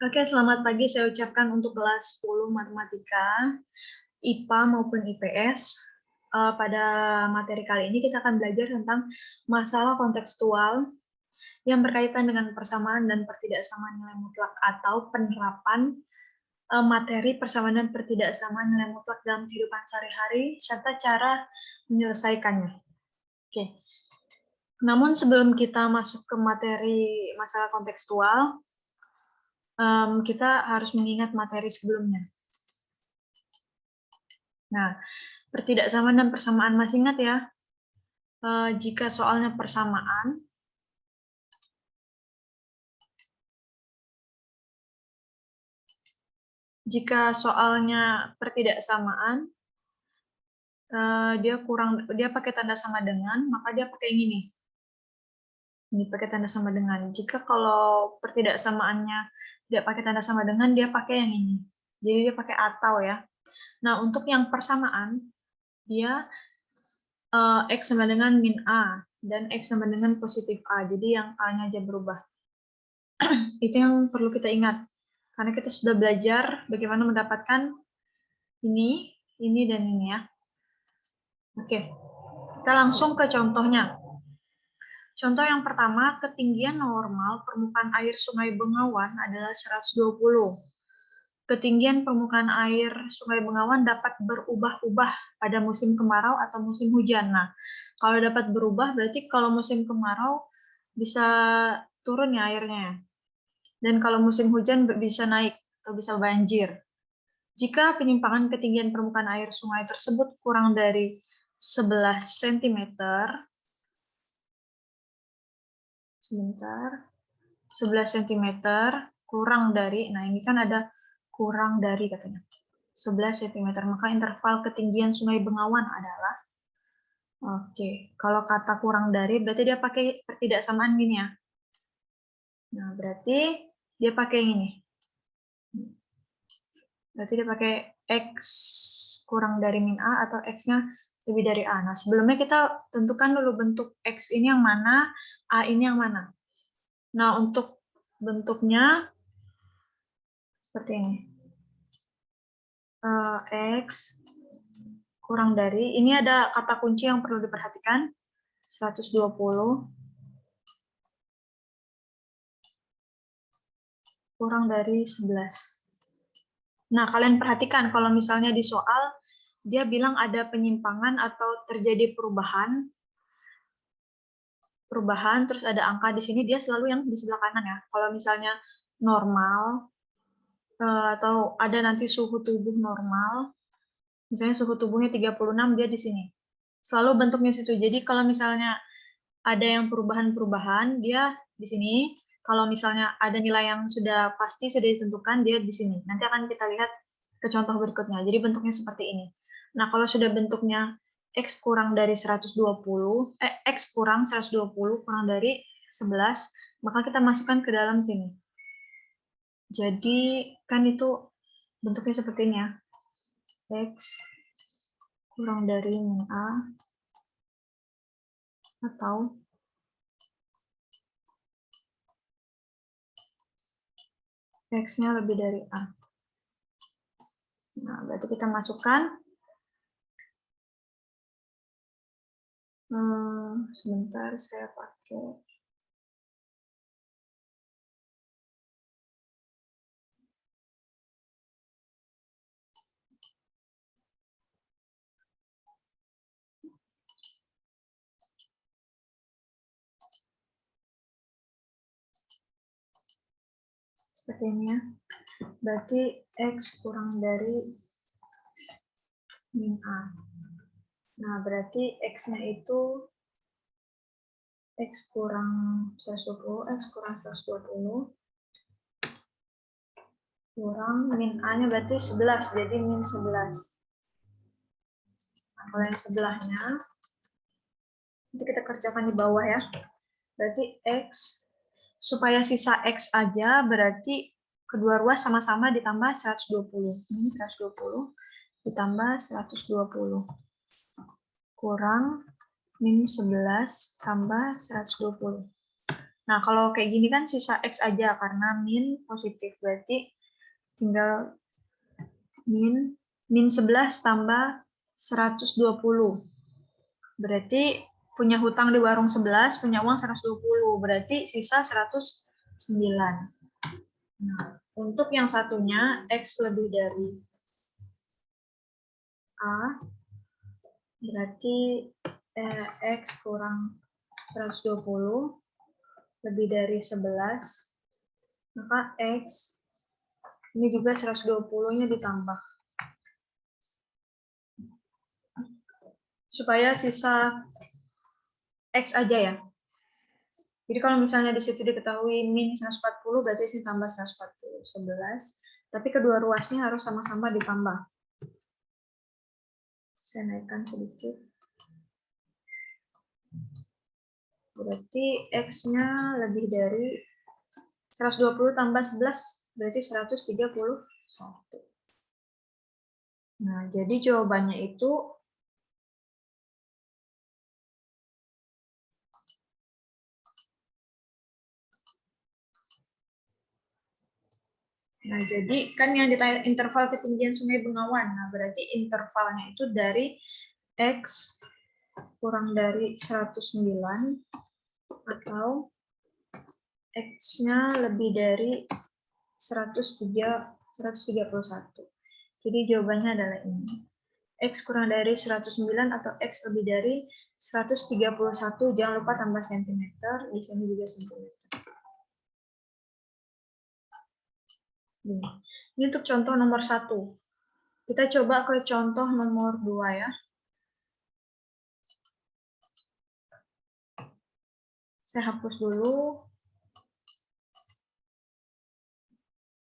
Oke, selamat pagi saya ucapkan untuk kelas 10 Matematika, IPA maupun IPS. Pada materi kali ini kita akan belajar tentang masalah kontekstual yang berkaitan dengan persamaan dan pertidaksamaan nilai mutlak atau penerapan materi persamaan dan pertidaksamaan nilai mutlak dalam kehidupan sehari-hari serta cara menyelesaikannya. Oke. Namun sebelum kita masuk ke materi masalah kontekstual, kita harus mengingat materi sebelumnya. Nah, pertidaksamaan dan persamaan masih ingat ya? Jika soalnya persamaan, jika soalnya pertidaksamaan, dia pakai tanda sama dengan, maka dia pakai yang ini. Ini pakai tanda sama dengan. Jika kalau pertidaksamaannya tidak pakai tanda sama dengan, dia pakai yang ini. Jadi dia pakai atau ya. Nah, untuk yang persamaan, dia X sama dengan min A, dan X sama dengan positif A. Jadi yang A-nya aja berubah. Itu yang perlu kita ingat. Karena kita sudah belajar bagaimana mendapatkan ini, dan ini ya. Oke, kita langsung ke contohnya. Contoh yang pertama, ketinggian normal permukaan air Sungai Bengawan adalah 120. Ketinggian permukaan air Sungai Bengawan dapat berubah-ubah pada musim kemarau atau musim hujan. Nah, kalau dapat berubah berarti kalau musim kemarau bisa turun ya airnya. Dan kalau musim hujan bisa naik atau bisa banjir. Jika penyimpangan ketinggian permukaan air sungai tersebut kurang dari 11 cm, sebentar, 11 cm kurang dari, nah ini kan ada kurang dari katanya, 11 cm, maka interval ketinggian Sungai Bengawan adalah, oke, kalau kata kurang dari, berarti dia pakai pertidaksamaan gini ya. Nah, berarti dia pakai yang ini. Berarti dia pakai X kurang dari min A atau X-nya lebih dari A. Nah, sebelumnya kita tentukan dulu bentuk X ini yang mana, A ini yang mana. Nah, untuk bentuknya seperti ini. X kurang dari, ini ada kata kunci yang perlu diperhatikan, 120 kurang dari 11. Nah, kalian perhatikan kalau misalnya di soal, dia bilang ada penyimpangan atau terjadi perubahan, terus ada angka di sini, dia selalu yang di sebelah kanan ya. Kalau misalnya normal, atau ada nanti suhu tubuh normal, misalnya suhu tubuhnya 36, dia di sini. Selalu bentuknya situ. Jadi kalau misalnya ada yang perubahan-perubahan, dia di sini. Kalau misalnya ada nilai yang sudah pasti, sudah ditentukan, dia di sini. Nanti akan kita lihat ke contoh berikutnya. Jadi bentuknya seperti ini. Nah, kalau sudah bentuknya X kurang dari 120, X kurang 120 kurang dari 11, maka kita masukkan ke dalam sini. Jadi, kan itu bentuknya seperti ini ya. X kurang dari min A atau X-nya lebih dari A. Nah, berarti kita masukkan. Sebentar, saya pakai. Seperti ini ya. Berarti X kurang dari min A. Nah, berarti X-nya itu X kurang 120, X kurang 120, kurang min A-nya berarti 11, jadi min 11. Nah, kalau yang sebelahnya, nanti kita kerjakan di bawah ya. Berarti X, supaya sisa X aja, berarti kedua ruas sama-sama ditambah 120. Ini 120 ditambah 120. Kurang min 11 tambah 120. Nah, kalau kayak gini kan sisa X aja karena min positif. Berarti tinggal min 11 tambah 120. Berarti punya hutang di warung 11, punya uang 120. Berarti sisa 109. Nah, untuk yang satunya X lebih dari A, berarti X kurang 120 lebih dari 11, maka X ini juga 120-nya ditambah. Supaya sisa X aja ya. Jadi kalau misalnya di situ diketahui min 140, berarti sini tambah 140, 11. Tapi kedua ruasnya harus sama-sama ditambah. Saya naikkan sedikit. Berarti X-nya lebih dari 120 tambah 11, berarti 131. Nah, jadi jawabannya itu nah, jadi kan yang ditanya interval ketinggian Sungai Bengawan. Nah, berarti intervalnya itu dari X kurang dari 109 atau X-nya lebih dari 131. Jadi jawabannya adalah ini. X kurang dari 109 atau X lebih dari 131. Jangan lupa tambah cm. Di sini juga cm. Ini untuk contoh nomor 1. Kita coba ke contoh nomor 2 ya. Saya hapus dulu.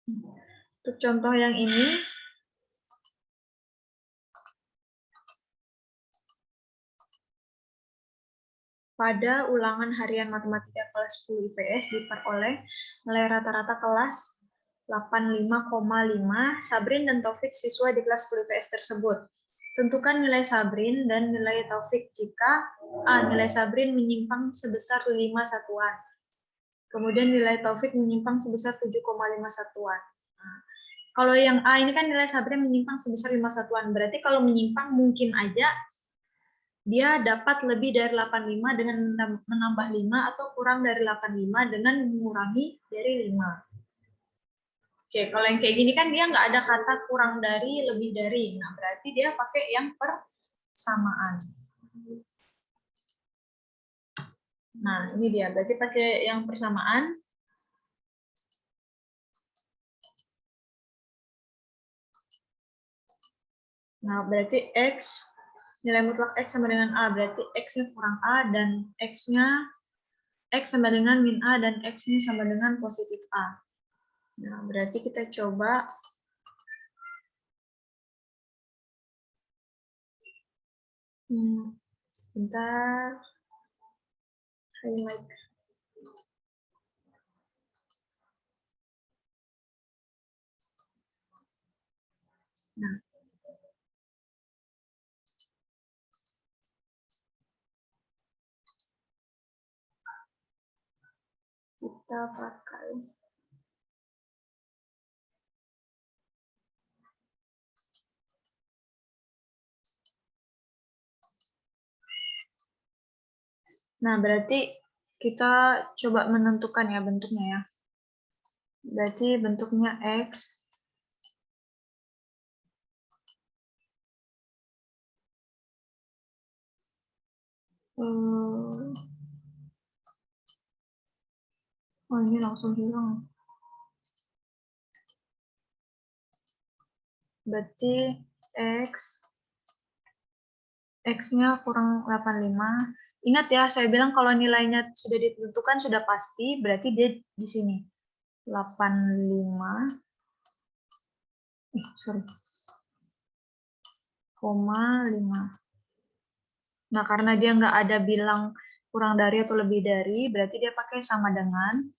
Untuk contoh yang ini, pada ulangan harian matematika kelas 10 IPS diperoleh nilai rata-rata kelas 85,5 Sabrin dan Taufik siswa di kelas 10 IPS tersebut. Tentukan nilai Sabrin dan nilai Taufik jika A. Nilai Sabrin menyimpang sebesar 5 satuan. Kemudian nilai Taufik menyimpang sebesar 7,5 satuan. Nah, kalau yang A ini kan nilai Sabrin menyimpang sebesar 5 satuan. Berarti kalau menyimpang mungkin aja dia dapat lebih dari 85 dengan menambah 5 atau kurang dari 85 dengan mengurangi dari 5. Oke, kalau yang kayak gini kan dia nggak ada kata kurang dari, lebih dari. Nah, berarti dia pakai yang persamaan. Nah, ini dia. Berarti pakai yang persamaan. Nah, berarti X, nilai mutlak X sama dengan A. Berarti X-nya kurang A dan X-nya X sama dengan min A dan X-nya sama dengan positif A. Nah, berarti kita coba sebentar. Highlight. Nah, kita pakai nah, berarti kita coba menentukan ya bentuknya ya. Berarti bentuknya X oh, ini langsung hilang. Berarti X-nya kurang 85. Ingat ya, saya bilang kalau nilainya sudah ditentukan, sudah pasti, berarti dia di sini. 85, sorry, 5. Nah, karena dia nggak ada bilang kurang dari atau lebih dari, berarti dia pakai sama dengan.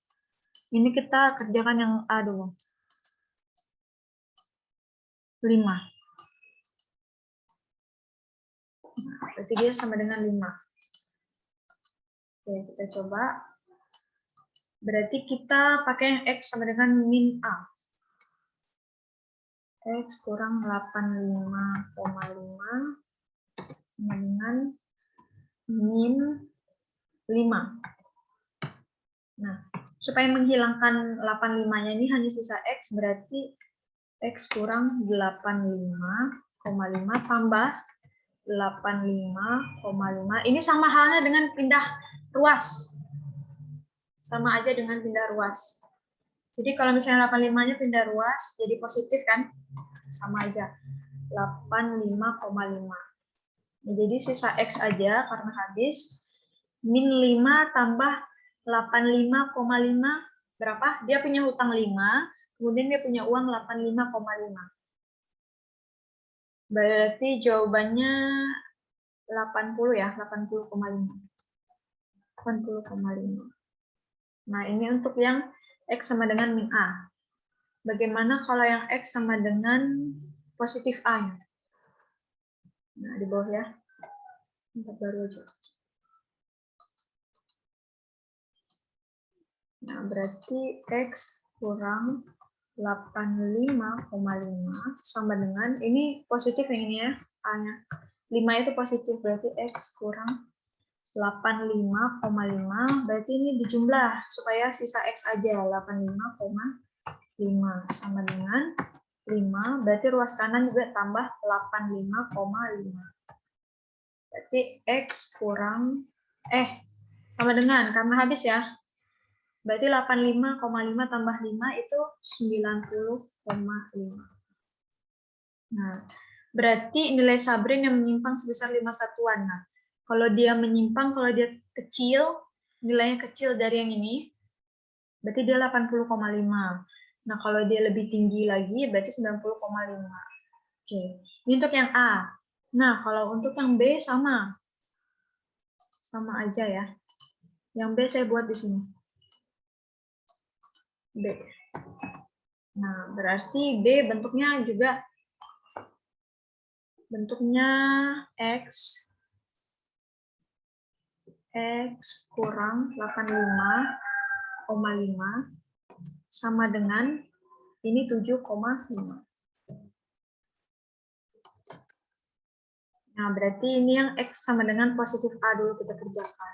Ini kita kerjakan yang A dulu. 5. Berarti dia sama dengan 5. Oke, kita coba. Berarti kita pakai yang X sama dengan min A. X kurang 85,5 sama dengan min 5. Nah, supaya menghilangkan 85-nya ini hanya sisa X, berarti X kurang 85,5 tambah 85,5. Ini sama halnya dengan pindah ruas. Sama aja dengan pindah ruas. Jadi kalau misalnya 85-nya pindah ruas, jadi positif kan? Sama aja. 85,5. Nah, jadi sisa X aja karena habis. Min 5 tambah 85,5 berapa? Dia punya hutang 5, kemudian dia punya uang 85,5. Berarti jawabannya 80 ya, 80,5. 80,5. Nah, ini untuk yang X sama dengan min A. Bagaimana kalau yang X sama dengan positif A? Nah, di bawah ya. Tempat baru aja. Nah, berarti X kurang 85,5 sama dengan, ini positif yang ini ya, A-nya. 5 itu positif, berarti X kurang 85,5, berarti ini dijumlah supaya sisa X aja, 85,5 sama dengan 5, berarti ruas kanan juga tambah 85,5. Berarti X kurang, sama dengan, karena habis ya, berarti 85,5 tambah 5 itu 90,5. Nah, berarti nilai Sabrin yang menyimpang sebesar 5 satuan. Nah, kalau dia menyimpang, kalau dia kecil, nilainya kecil dari yang ini, berarti dia 80,5. Nah, kalau dia lebih tinggi lagi, berarti 90,5. Oke, ini untuk yang A. Nah, kalau untuk yang B sama. Sama aja ya. Yang B saya buat di sini. B. Nah, berarti B bentuknya juga X kurang 85,5 sama dengan ini 7,5. Nah, berarti ini yang X sama dengan positif A dulu kita kerjakan.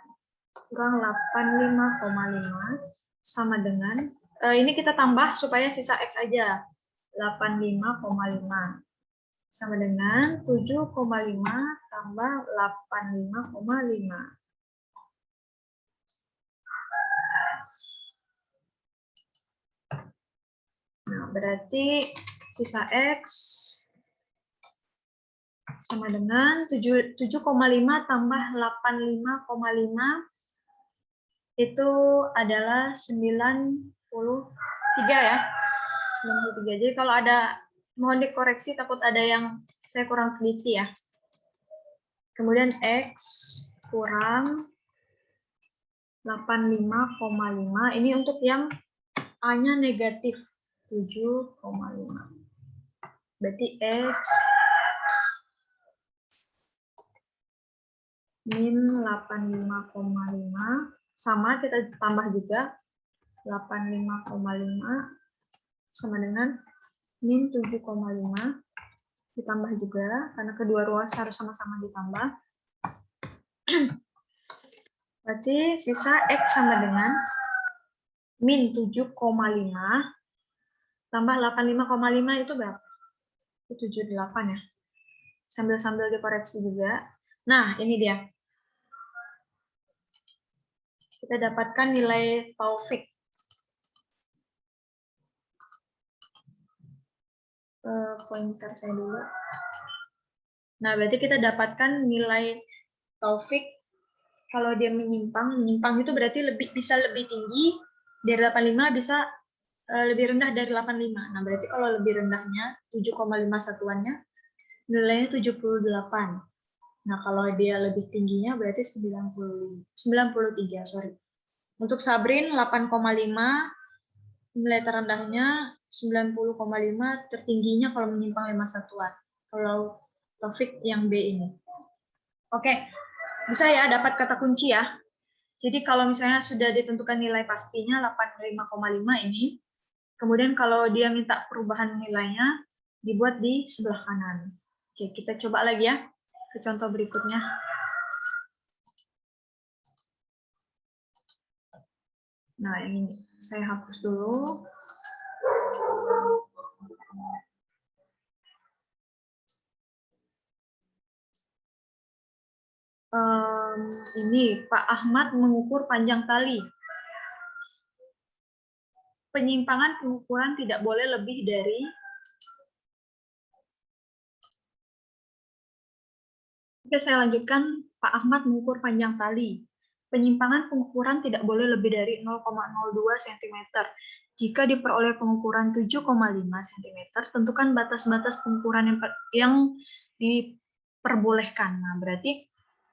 Kurang 85,5 sama dengan, ini kita tambah supaya sisa X aja. 85,5 sama dengan 7,5 tambah 85,5. Nah, berarti sisa X sama dengan 7,5 tambah 85,5 itu adalah 93 ya. 93. Jadi kalau ada, mohon dikoreksi takut ada yang saya kurang teliti ya. Kemudian X kurang 85,5. Ini untuk yang A-nya negatif 7,5. Berarti X min 85,5 sama kita tambah juga 85,5 sama dengan min 7,5 ditambah juga karena kedua ruas harus sama-sama ditambah. Berarti sisa X sama dengan min 7,5 tambah 85,5 itu berapa? Itu 78 ya. Sambil-sambil dikoreksi juga. Nah, ini dia. Kita dapatkan nilai Taufik. Pointer saya dulu. Nah, berarti kita dapatkan nilai Taufik kalau dia menyimpang itu berarti bisa lebih tinggi dari 85, bisa lebih rendah dari 85. Nah, berarti kalau lebih rendahnya 7,5 satuannya nilainya 78. Nah, kalau dia lebih tingginya berarti 93, sorry. Untuk Sabrin 8,5, nilai terendahnya 90,5, tertingginya kalau menyimpang 5 satuan. Kalau Taufik yang B ini. Oke, bisa ya dapat kata kunci ya. Jadi kalau misalnya sudah ditentukan nilai pastinya 85,5 ini, kemudian kalau dia minta perubahan nilainya, dibuat di sebelah kanan. Oke, kita coba lagi ya ke contoh berikutnya. Nah, ini saya hapus dulu. Ini Pak Ahmad mengukur panjang tali. Penyimpangan pengukuran tidak boleh lebih dari Oke, saya lanjutkan. Pak Ahmad mengukur panjang tali. Penyimpangan pengukuran tidak boleh lebih dari 0,02 cm. Jika diperoleh pengukuran 7,5 cm, tentukan batas-batas pengukuran yang diperbolehkan. Nah, berarti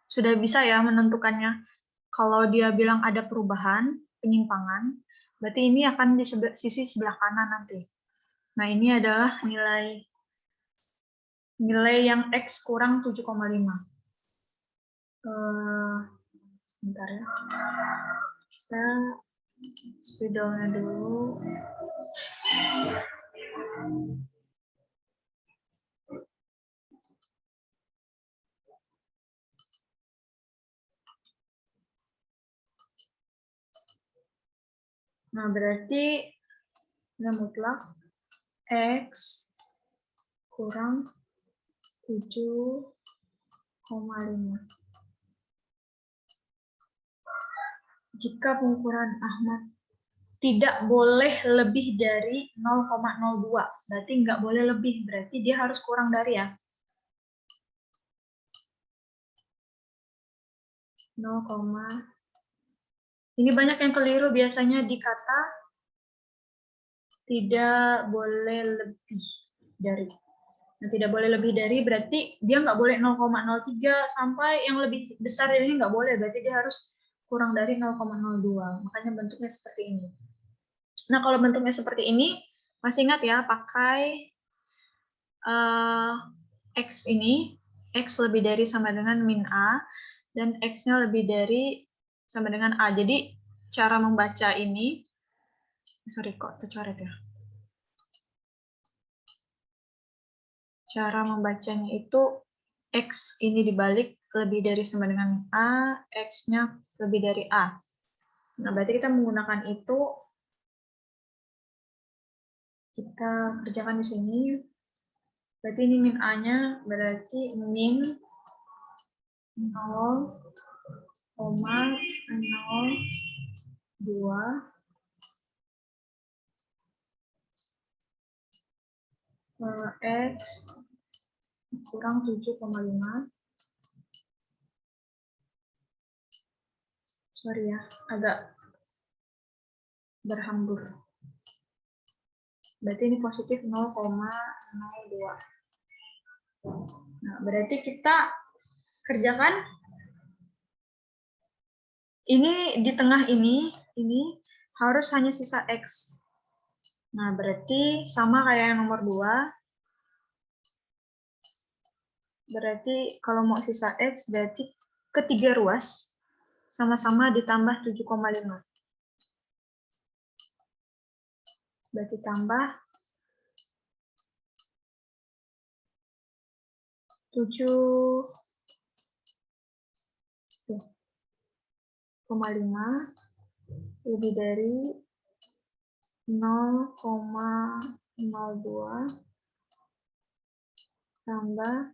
sudah bisa ya menentukannya. Kalau dia bilang ada perubahan, penyimpangan, berarti ini akan di sisi sebelah kanan nanti. Nah, ini adalah nilai yang X kurang 7,5. Sebentar ya. Saya spidolnya dulu. Nah, berarti nilai mutlak X kurang 7,5. Jika pengukuran Ahmad tidak boleh lebih dari 0,02, berarti nggak boleh lebih, berarti dia harus kurang dari ya. 0, ini banyak yang keliru biasanya di kata tidak boleh lebih dari. Nah, tidak boleh lebih dari berarti dia nggak boleh 0,03 sampai yang lebih besar dari ini nggak boleh, berarti dia harus kurang dari 0,02. Makanya bentuknya seperti ini. Nah, kalau bentuknya seperti ini, masih ingat ya, pakai X ini, X lebih dari sama dengan min A, dan X-nya lebih dari sama dengan A. Jadi, cara membaca ini, sorry kok tercoret ya. Cara membacanya itu X ini dibalik lebih dari sama dengan A, X-nya lebih dari A. Nah, berarti kita menggunakan itu, kita kerjakan di sini. Berarti ini min A-nya, berarti min 0,02 X kurang 7,5. Sorry ya, agak berhambur. Berarti ini positif 0,02. Nah, berarti kita kerjakan ini di tengah ini harus hanya sisa X. Nah, berarti sama kayak yang nomor 2. Berarti kalau mau sisa X, berarti ketiga ruas sama-sama ditambah 7,5. Berarti tambah 7,5 lebih dari 0,02 tambah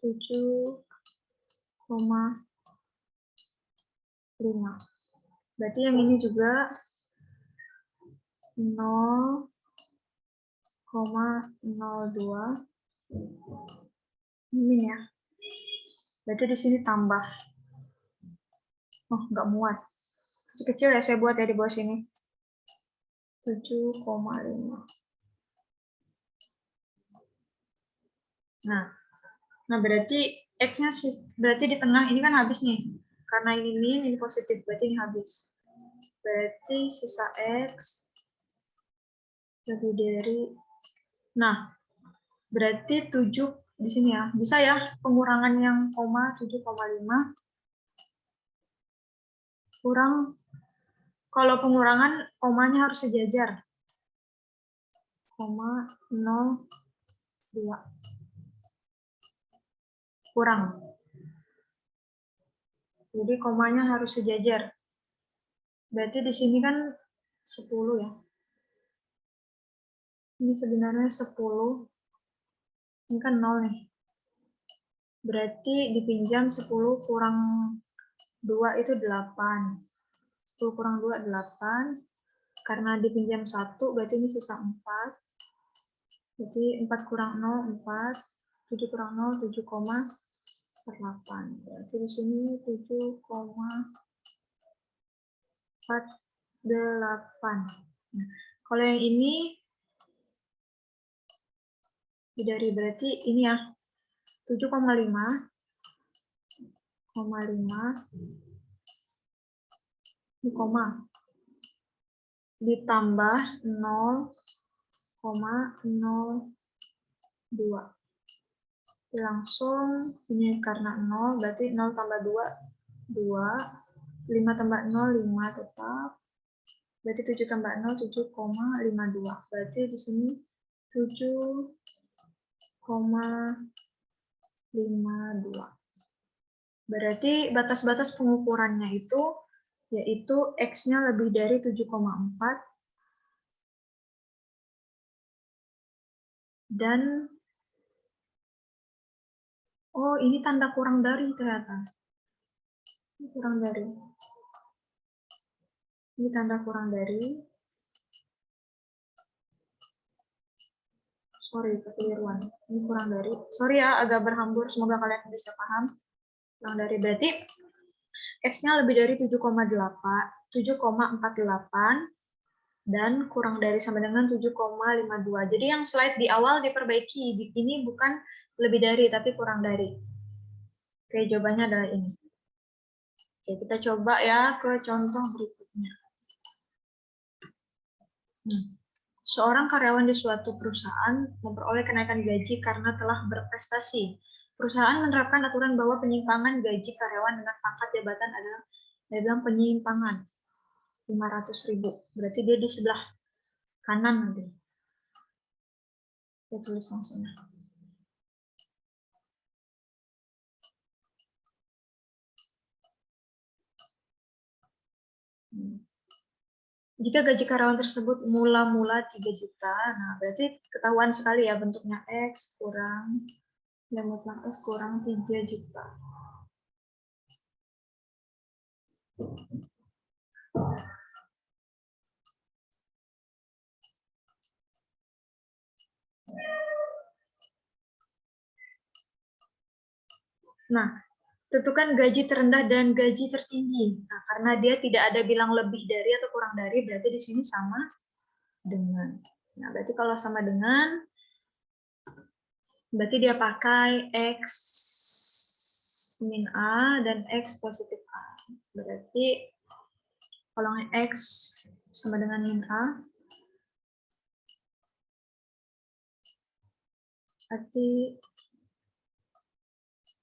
7,5. Berarti yang ini juga 0,02 ini ya. Berarti di sini tambah. Oh, nggak muat. Kecil-kecil ya saya buat ya di bawah sini. 7,5. Nah, berarti X-nya berarti di tengah ini kan habis nih. Karena ini min, ini positif, berarti ini habis. Berarti sisa X lebih dari, nah, berarti 7 di sini ya. Bisa ya pengurangan yang koma 7,5. kurang, kalau pengurangan komanya harus sejajar. 0,02 kurang. Jadi komanya harus sejajar. Berarti di sini kan 10 ya. Ini sebenarnya 10. Ini kan 0 nih. Berarti dipinjam 10 kurang 2 itu 8. 10 kurang 2, 8. Karena dipinjam 1, berarti ini sisa 4. Jadi 4 kurang 0, 4. 7 kurang 0, 7,48. Berarti di sini 7,48. Nah, kalau yang ini dari berarti ini ya 7,5 ini koma ditambah 0,02. Langsung ini karena 0 berarti 0 tambah 2 2, 5 tambah 0 5 tetap. Berarti 7 tambah 0 7,52. Berarti di sini 7,52. Berarti batas-batas pengukurannya itu yaitu X-nya lebih dari 7,4 dan oh ini tanda kurang dari ternyata. Ini kurang dari. Ini tanda kurang dari. Sorry, kekeliruan. Ini kurang dari. Sorry ya, agak berhambur. Semoga kalian bisa paham. Kurang dari berarti X-nya lebih dari 7,48 dan kurang dari sama dengan 7,52. Jadi yang slide di awal diperbaiki. Ini bukan lebih dari, tapi kurang dari. Oke, jawabannya adalah ini. Oke, kita coba ya ke contoh berikutnya. Seorang karyawan di suatu perusahaan memperoleh kenaikan gaji karena telah berprestasi. Perusahaan menerapkan aturan bahwa penyimpangan gaji karyawan dengan pangkat jabatan adalah dalam penyimpangan 500.000. Berarti dia di sebelah kanan nanti. Kita tulis langsung. Jika gaji karyawan tersebut mula-mula 3 juta, nah berarti ketahuan sekali ya bentuknya X kurang mutlak X kurang 3 juta. Nah, tentukan gaji terendah dan gaji tertinggi. Nah, karena dia tidak ada bilang lebih dari atau kurang dari, berarti di sini sama dengan. Nah, berarti kalau sama dengan, berarti dia pakai X min A dan X positif A. Berarti kalau X sama dengan min A, berarti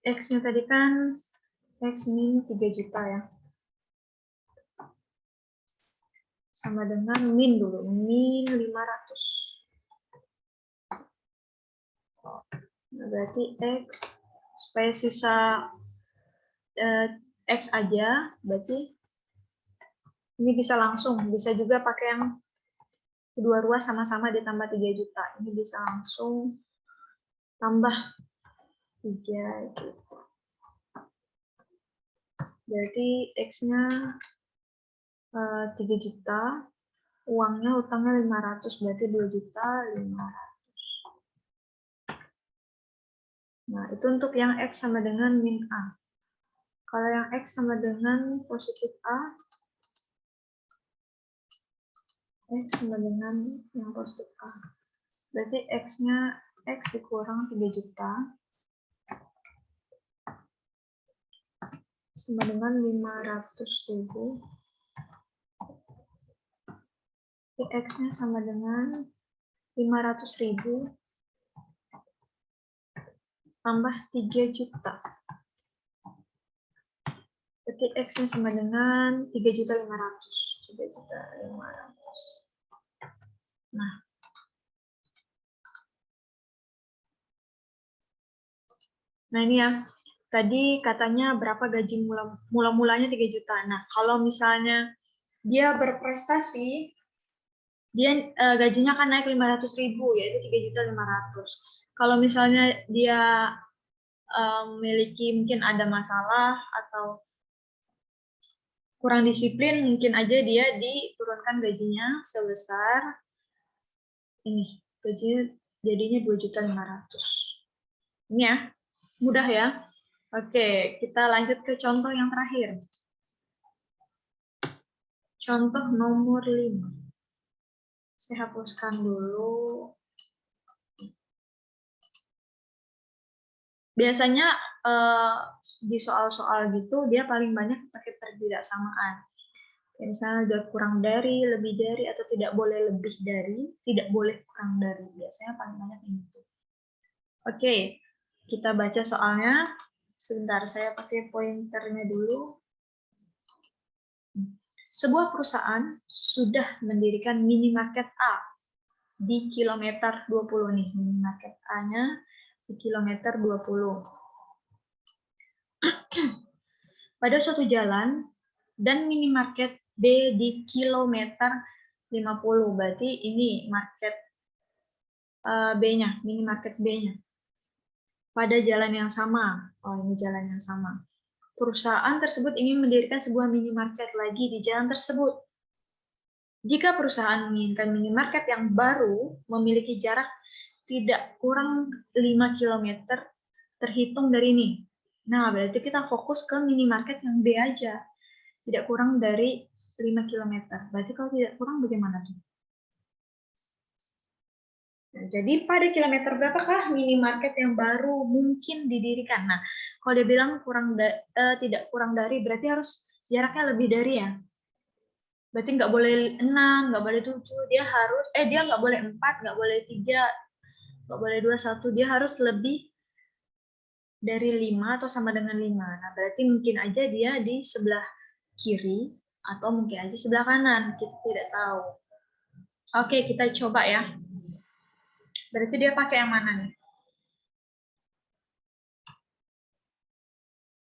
X-nya tadi kan X min 3 juta ya. Sama dengan min dulu, min 500. Nah, berarti X, supaya sisa X aja, berarti ini bisa langsung, bisa juga pakai yang kedua ruas sama-sama ditambah 3 juta. Ini bisa langsung tambah 3 juta. Berarti X-nya 3 juta, uangnya utangnya 500, berarti 2 juta 500. Nah, itu untuk yang X sama dengan min A. Kalau yang X sama dengan positif A, X sama dengan yang positif A. Berarti X-nya X dikurang 3 juta sama dengan 500.000. X-nya sama dengan 500.000 tambah 3 juta. Berarti X-nya sama dengan 3.500.000. 3.500.000. Nah, ini ya. Tadi katanya berapa gaji mula-mulanya 3 juta. Nah, kalau misalnya dia berprestasi, dia gajinya akan naik 500.000, yaitu 3.500.000. Kalau misalnya dia memiliki mungkin ada masalah atau kurang disiplin, mungkin aja dia diturunkan gajinya sebesar ini, gajinya jadinya 2.500.000. Ini ya, mudah ya. Oke, kita lanjut ke contoh yang terakhir. Contoh nomor 5. Saya hapuskan dulu. Biasanya di soal-soal gitu dia paling banyak pakai pertidaksamaan. Misalnya udah kurang dari, lebih dari, atau tidak boleh lebih dari, tidak boleh kurang dari. Biasanya paling banyak itu. Oke, kita baca soalnya. Sebentar, saya pakai pointernya dulu. Sebuah perusahaan sudah mendirikan minimarket A di kilometer 20 nih. Minimarket A-nya di kilometer 20. Pada suatu jalan dan minimarket B di kilometer 50. Berarti ini market B-nya, minimarket B-nya. Pada jalan yang sama. Oh, ini jalan yang sama. Perusahaan tersebut ingin mendirikan sebuah minimarket lagi di jalan tersebut. Jika perusahaan menginginkan minimarket yang baru memiliki jarak tidak kurang 5 km terhitung dari ini. Nah, berarti kita fokus ke minimarket yang B aja. Tidak kurang dari 5 km. Berarti kalau tidak kurang bagaimana tuh? Nah, jadi pada kilometer berapakah minimarket yang baru mungkin didirikan? Nah, kalau dia bilang tidak kurang dari, berarti harus jaraknya lebih dari ya. Berarti nggak boleh 6, nggak boleh 7, dia nggak boleh 4, nggak boleh 3, nggak boleh 2, 1, dia harus lebih dari 5 atau sama dengan 5. Nah, berarti mungkin aja dia di sebelah kiri atau mungkin aja sebelah kanan, kita tidak tahu. Oke, kita coba ya. Berarti dia pakai yang mana nih?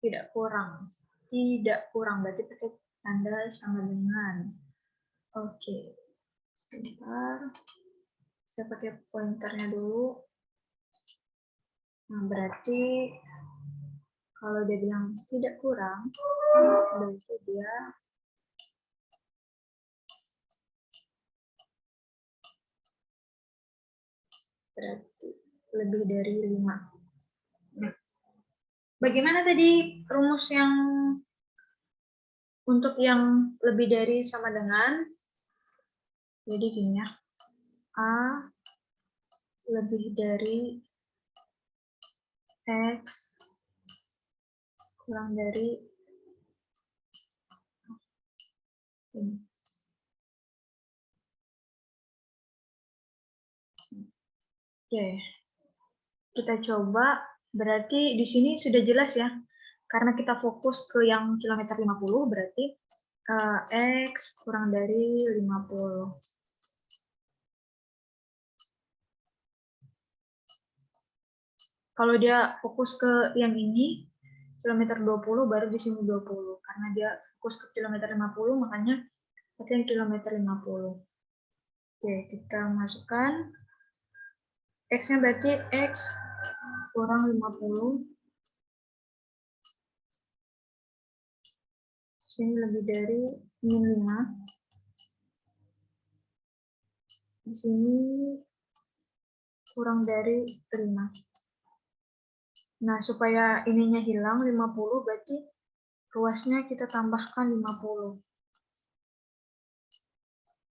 Tidak kurang. Tidak kurang, berarti pakai tanda sama dengan. Oke, sebentar. Saya pakai pointernya dulu. Nah, berarti kalau dia bilang tidak kurang, berarti dia berarti lebih dari 5. Nah, bagaimana tadi rumus yang untuk yang lebih dari sama dengan? Jadi gini ya, A lebih dari X kurang dari ini. Oke, kita coba. Berarti di sini sudah jelas ya, karena kita fokus ke yang kilometer 50, berarti X kurang dari 50. Kalau dia fokus ke yang ini, kilometer 20, baru di sini 20. Karena dia fokus ke kilometer 50, makanya pakai yang kilometer 50. Oke, kita masukkan. X-nya berarti X kurang 50. Sini lebih dari min 5. Di sini kurang dari 5. Nah, supaya ininya hilang 50, berarti ruasnya kita tambahkan 50.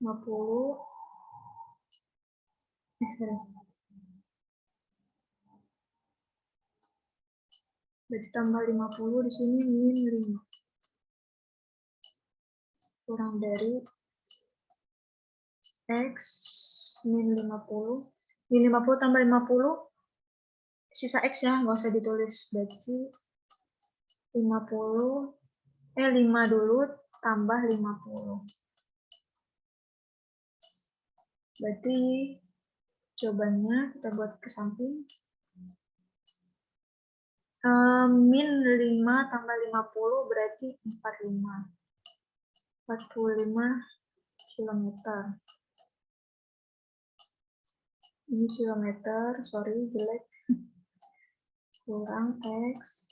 50. Berarti tambah 50, di sini min 5. Kurang dari X min 50. Min 50 tambah 50, sisa X ya, nggak usah ditulis. Berarti 50 5 dulu tambah 50. Berarti jawabannya kita buat ke samping. Min 5 tambah 50 berarti 45. 45 kilometer. Ini kilometer, sorry jelek. Kurang X.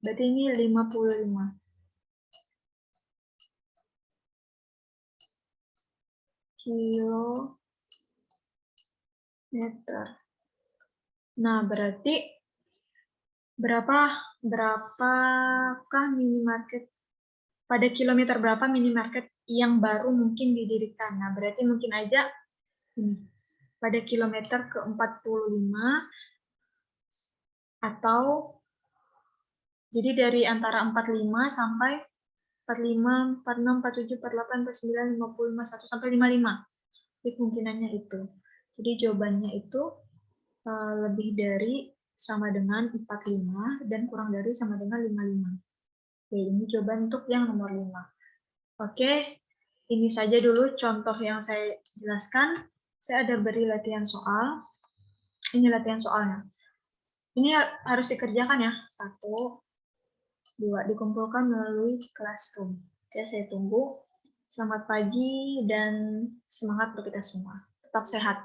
Berarti ini 55. Kilometer. Nah, berarti berapakah minimarket pada kilometer berapa minimarket yang baru mungkin didirikan. Nah, berarti mungkin aja ini pada kilometer ke-45 atau jadi dari antara 45 sampai 45, 46, 47, 48, 49, 50, 51 sampai 55. Jadi kemungkinannya itu. Jadi jawabannya itu lebih dari sama dengan 45 dan kurang dari sama dengan 55. Oke, ini jawaban untuk yang nomor 5. Oke, ini saja dulu contoh yang saya jelaskan. Saya ada beri latihan soal. Ini latihan soalnya. Ini harus dikerjakan ya. 1, 2, dikumpulkan melalui Classroom. Oke, saya tunggu. Selamat pagi dan semangat untuk kita semua. Tetap sehat.